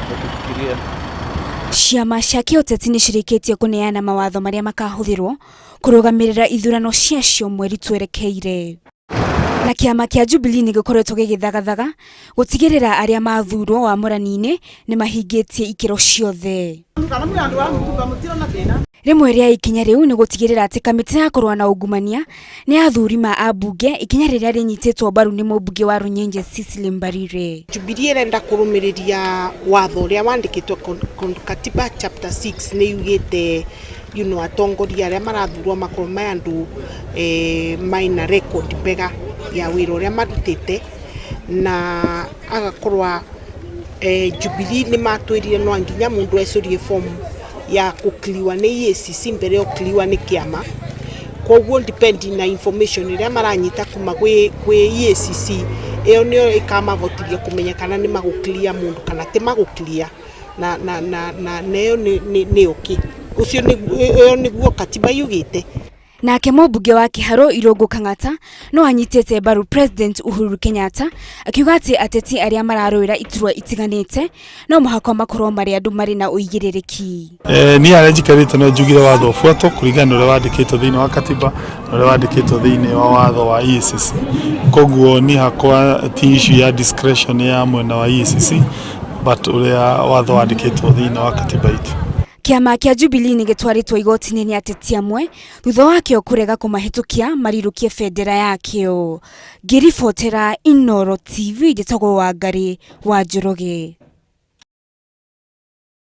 tukifikiria. Ciama cia kĩũteti nĩcirĩkĩtie kũneana mawatho marĩa makahũthĩrwo kũrũgamĩrĩra ithurano ciacio mweri twerekeire. Na kĩama kĩa Jubilee nĩgĩkoretwo gĩgĩthagathaga gũtigĩrĩra arĩa mathurwo wamũrani-inĩ nĩmahingĩtie ikĩro ciothe. Rĩmwe rĩa ikinya rĩu nĩ gũtigĩrĩra atĩ kamĩtĩ ya kũrũa na ungumania nĩ athurima a mbunge ikinya rĩrĩa rĩnyitĩtwo mbaru nĩ mũmbunge wa Runyenje Cecily Mbarire. Jubilee ĩrenda kũrũmĩrĩria watho ũrĩa wandĩkĩtwo katiba chapter 6 nĩ yugĩte atongoria arĩa marathurwo makorwo maya andũ maina record mbega ya wĩra ũrĩa marutĩte na agakorwa Jubilee nĩ matwĩrire no nginya mũndũ ecũrie form ya kukliwa nĩ EACC mbere yo kliwa nĩ kĩama. Koguo depend na information ĩrĩa maranyita kuma gwĩ EACC ĩyo nĩyo ĩkamavotirie kũmenya kana nĩ magũklia mũndũ kana te magũklia na ĩyo nĩ okay. Ucio nĩguo katiba yugĩte. Nake mũmbunge wa Kĩharũ Irũngũ Kang'ata no anyitĩte mbaru President Uhuru Kenyatta akiuga atĩ ateti arĩa mararũĩra iturwa itiganĩte no mũhaka makorwo marĩ andũ marĩ na ũigĩrĩrĩki. Niĩ arĩa njikarĩte no njugire watho ũbuatwo kũringana na ũrĩa wandĩkĩtwo thĩinĩ wa katiba na ũrĩa wandĩkĩtwo thĩinĩ wa watho wa EACC. Koguo niĩ hakwa ti issue ya discretion ya mwena wa EACC but ũrĩa watho wandĩkĩtwo thĩinĩ wa katiba itu. Kĩama kĩa Jubilee nĩgĩtwarĩtwo igoti-inĩ nĩ ateti amwe thutha wakĩo kũrega kũmahĩtũkia marirũkie bendera yakĩo. Ngĩribotera Inooro TV njĩtagwo Wangari wa Njoroge.